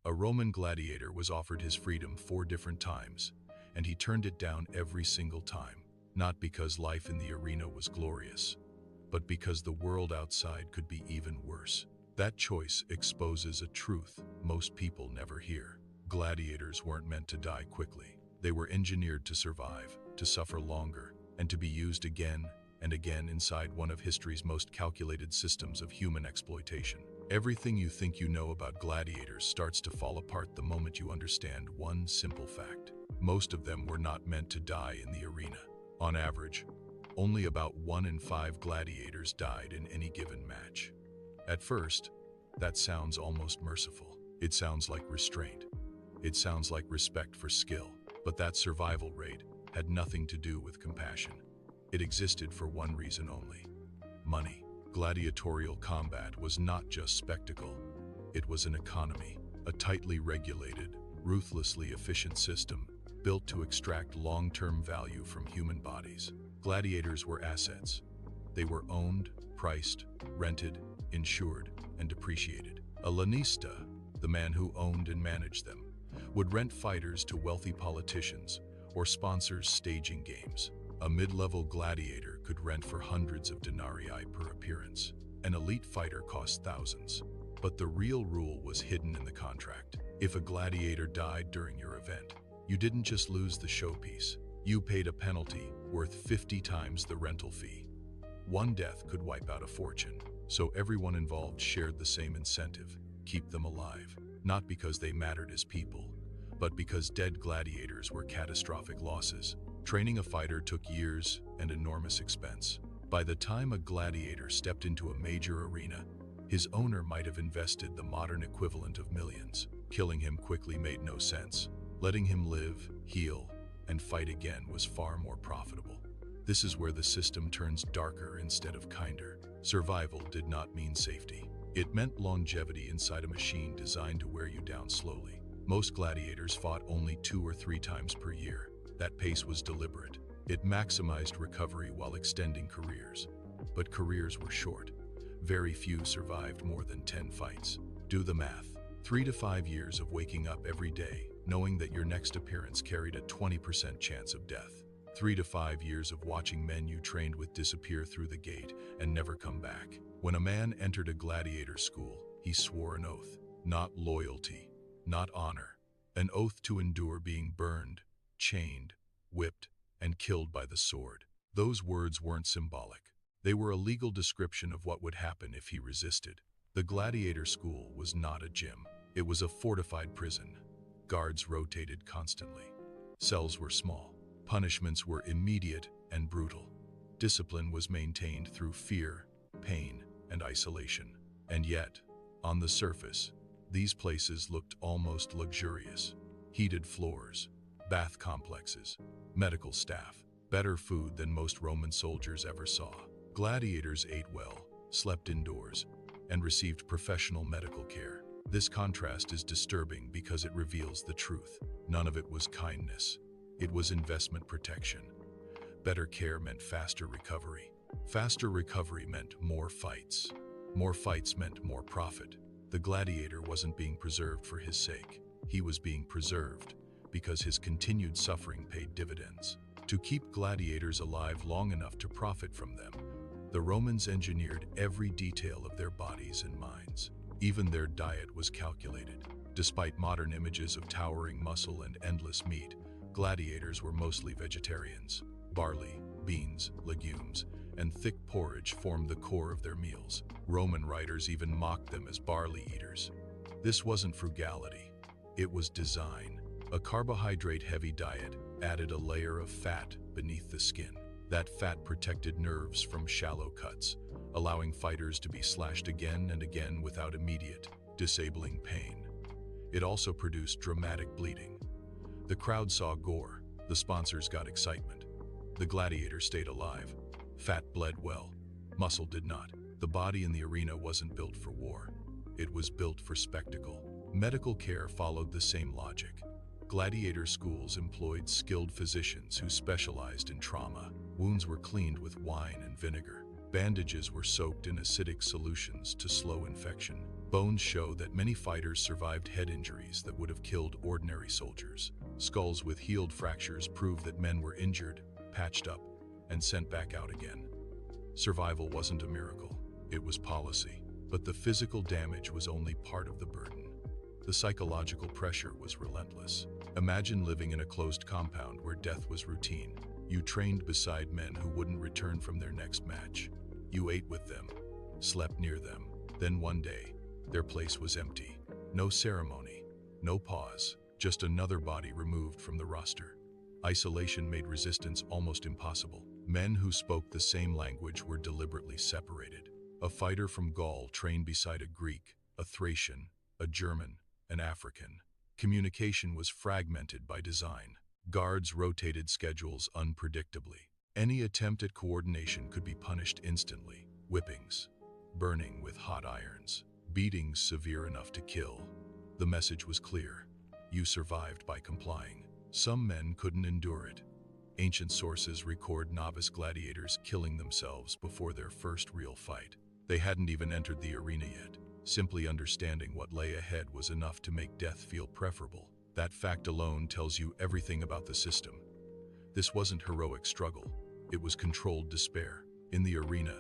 A Roman gladiator was offered his freedom 4 different times, and he turned it down every single time, not because life in the arena was glorious, but because the world outside could be even worse. That choice exposes a truth most people never hear. Gladiators weren't meant to die quickly. They were engineered to survive, to suffer longer, and to be used again and again inside one of history's most calculated systems of human exploitation. Everything you think you know about gladiators starts to fall apart the moment you understand one simple fact. Most of them were not meant to die in the arena. On average, only about 1 in 5 gladiators died in any given match. At first, that sounds almost merciful. It sounds like restraint. It sounds like respect for skill. But that survival rate had nothing to do with compassion. It existed for one reason only: money. Gladiatorial combat was not just spectacle. It was an economy, a tightly regulated, ruthlessly efficient system built to extract long-term value from human bodies. Gladiators were assets. They were owned, priced, rented, insured, and depreciated. A lanista, the man who owned and managed them, would rent fighters to wealthy politicians or sponsors staging games. A mid-level gladiator could rent for hundreds of denarii per appearance. An elite fighter cost thousands. But the real rule was hidden in the contract. If a gladiator died during your event, you didn't just lose the showpiece. You paid a penalty worth 50 times the rental fee. One death could wipe out a fortune, so everyone involved shared the same incentive: keep them alive. Not because they mattered as people, but because dead gladiators were catastrophic losses. Training a fighter took years and enormous expense. By the time a gladiator stepped into a major arena, his owner might have invested the modern equivalent of millions. Killing him quickly made no sense. Letting him live, heal, and fight again was far more profitable. This is where the system turns darker instead of kinder. Survival did not mean safety. It meant longevity inside a machine designed to wear you down slowly. Most gladiators fought only 2 or 3 times per year. That pace was deliberate. It maximized recovery while extending careers. But careers were short. Very few survived more than 10 fights. Do the math. 3 to 5 years of waking up every day, knowing that your next appearance carried a 20% chance of death. 3 to 5 years of watching men you trained with disappear through the gate and never come back. When a man entered a gladiator school, he swore an oath. Not loyalty, not honor. An oath to endure being burned, chained, whipped, and killed by the sword. Those words weren't symbolic. They were a legal description of what would happen if he resisted. The gladiator school was not a gym. It was a fortified prison. Guards rotated constantly. Cells were small. Punishments were immediate and brutal. Discipline was maintained through fear, pain, and isolation. And yet, on the surface, these places looked almost luxurious. Heated floors, bath complexes, medical staff, better food than most Roman soldiers ever saw. Gladiators ate well, slept indoors, and received professional medical care. This contrast is disturbing because it reveals the truth. None of it was kindness. It was investment protection. Better care meant faster recovery. Faster recovery meant more fights. More fights meant more profit. The gladiator wasn't being preserved for his sake. He was being preserved because his continued suffering paid dividends. To keep gladiators alive long enough to profit from them, the Romans engineered every detail of their bodies and minds. Even their diet was calculated. Despite modern images of towering muscle and endless meat, gladiators were mostly vegetarians. Barley, beans, legumes, and thick porridge formed the core of their meals. Roman writers even mocked them as barley eaters. This wasn't frugality. It was design. A carbohydrate-heavy diet added a layer of fat beneath the skin. That fat protected nerves from shallow cuts, allowing fighters to be slashed again and again without immediate, disabling pain. It also produced dramatic bleeding. The crowd saw gore. The sponsors got excitement. The gladiator stayed alive. Fat bled well. Muscle did not. The body in the arena wasn't built for war. It was built for spectacle. Medical care followed the same logic. Gladiator schools employed skilled physicians who specialized in trauma. Wounds were cleaned with wine and vinegar. Bandages were soaked in acidic solutions to slow infection. Bones show that many fighters survived head injuries that would have killed ordinary soldiers. Skulls with healed fractures prove that men were injured, patched up, and sent back out again. Survival wasn't a miracle, it was policy. But the physical damage was only part of the burden. The psychological pressure was relentless. Imagine living in a closed compound where death was routine. You trained beside men who wouldn't return from their next match. You ate with them, slept near them. Then one day, their place was empty. No ceremony, no pause, just another body removed from the roster. Isolation made resistance almost impossible. Men who spoke the same language were deliberately separated. A fighter from Gaul trained beside a Greek, a Thracian, a German, an African. Communication was fragmented by design. Guards rotated schedules unpredictably. Any attempt at coordination could be punished instantly. Whippings, burning with hot irons, beatings severe enough to kill. The message was clear. You survived by complying. Some men couldn't endure it. Ancient sources record novice gladiators killing themselves before their first real fight. They hadn't even entered the arena yet. Simply understanding what lay ahead was enough to make death feel preferable. That fact alone tells you everything about the system. This wasn't heroic struggle. It was controlled despair. In the arena,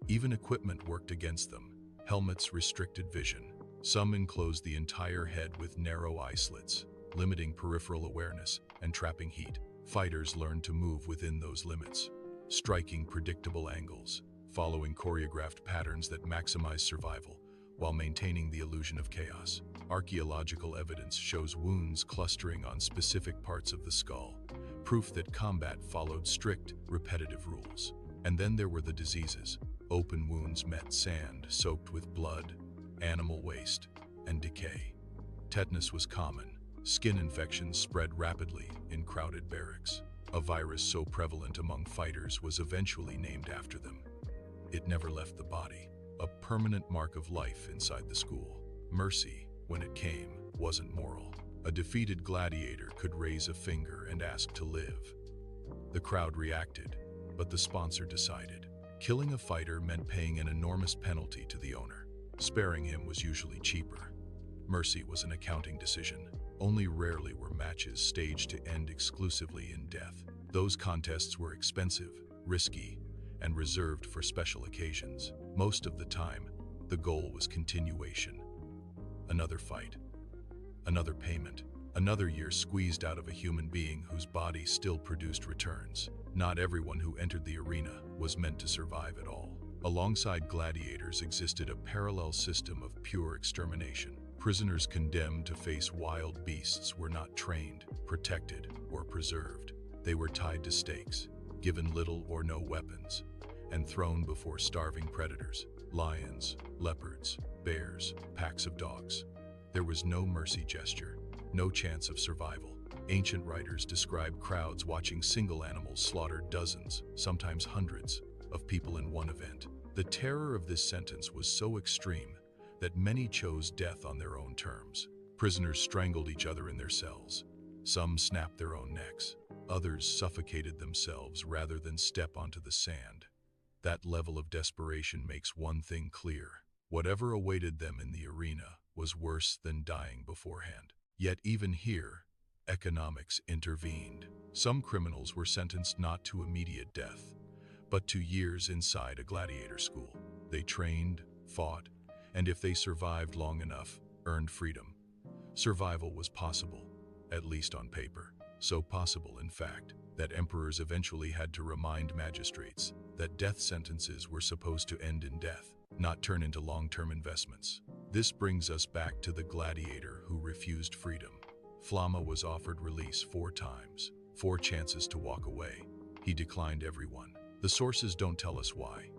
even equipment worked against them. Helmets restricted vision. Some enclosed the entire head with narrow eye slits, limiting peripheral awareness and trapping heat. Fighters learned to move within those limits, striking predictable angles, following choreographed patterns that maximize survival while maintaining the illusion of chaos. Archaeological evidence shows wounds clustering on specific parts of the skull, proof that combat followed strict, repetitive rules. And then there were the diseases. Open wounds met sand soaked with blood, animal waste, and decay. Tetanus was common. Skin infections spread rapidly in crowded barracks. A virus so prevalent among fighters was eventually named after them. It never left the body, a permanent mark of life inside the school. Mercy, when it came, wasn't moral. A defeated gladiator could raise a finger and ask to live. The crowd reacted, but the sponsor decided. Killing a fighter meant paying an enormous penalty to the owner. Sparing him was usually cheaper. Mercy was an accounting decision. Only rarely were matches staged to end exclusively in death. Those contests were expensive, risky, and reserved for special occasions. Most of the time, the goal was continuation. Another fight, another payment, another year squeezed out of a human being whose body still produced returns. Not everyone who entered the arena was meant to survive at all. Alongside gladiators existed a parallel system of pure extermination. Prisoners condemned to face wild beasts were not trained, protected, or preserved. They were tied to stakes, given little or no weapons, and thrown before starving predators, lions, leopards, bears, packs of dogs. There was no mercy gesture, no chance of survival. Ancient writers describe crowds watching single animals slaughter dozens, sometimes hundreds, of people in one event. The terror of this sentence was so extreme that many chose death on their own terms. Prisoners strangled each other in their cells. Some snapped their own necks. Others suffocated themselves rather than step onto the sand. That level of desperation makes one thing clear. Whatever awaited them in the arena was worse than dying beforehand. Yet even here, economics intervened. Some criminals were sentenced not to immediate death, but to years inside a gladiator school. They trained, fought, and if they survived long enough, earned freedom. Survival was possible, at least on paper. So possible, in fact, that emperors eventually had to remind magistrates that death sentences were supposed to end in death, not turn into long-term investments. This brings us back to the gladiator who refused freedom. Flama was offered release 4 times, 4 chances to walk away. He declined every one. The sources don't tell us why,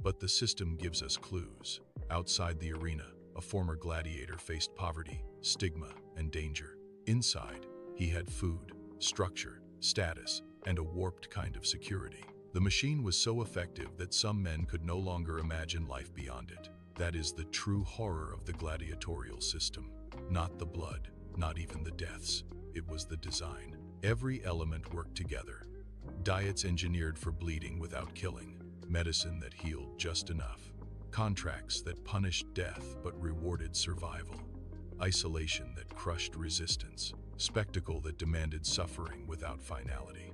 but the system gives us clues. Outside the arena, a former gladiator faced poverty, stigma, and danger. Inside, he had food, structure, status, and a warped kind of security. The machine was so effective that some men could no longer imagine life beyond it. That is the true horror of the gladiatorial system. Not the blood, not even the deaths. It was the design. Every element worked together. Diets engineered for bleeding without killing. Medicine that healed just enough. Contracts that punished death but rewarded survival. Isolation that crushed resistance. Spectacle that demanded suffering without finality.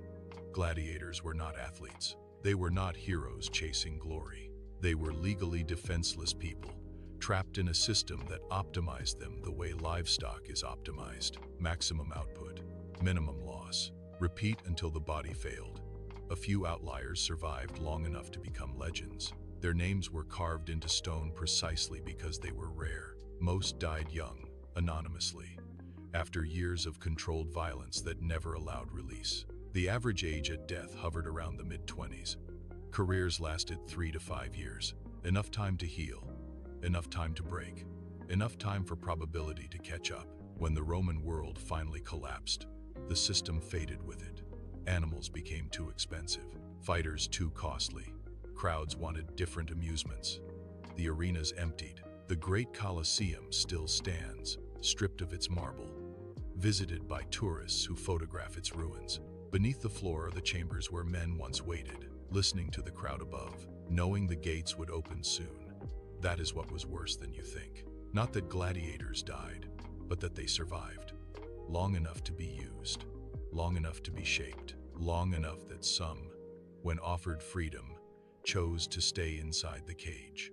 Gladiators were not athletes. They were not heroes chasing glory. They were legally defenseless people, trapped in a system that optimized them the way livestock is optimized. Maximum output, minimum loss. Repeat until the body failed. A few outliers survived long enough to become legends. Their names were carved into stone precisely because they were rare. Most died young, anonymously, after years of controlled violence that never allowed release. The average age at death hovered around the mid-20s. Careers lasted 3 to 5 years. Enough time to heal, enough time to break, enough time for probability to catch up. When the Roman world finally collapsed, the system faded with it. Animals became too expensive, fighters too costly. Crowds wanted different amusements. The arenas emptied. The great Colosseum still stands, stripped of its marble, visited by tourists who photograph its ruins. Beneath the floor are the chambers where men once waited, listening to the crowd above, knowing the gates would open soon. That is what was worse than you think. Not that gladiators died, but that they survived. Long enough to be used, long enough to be shaped, long enough that some, when offered freedom, chose to stay inside the cage.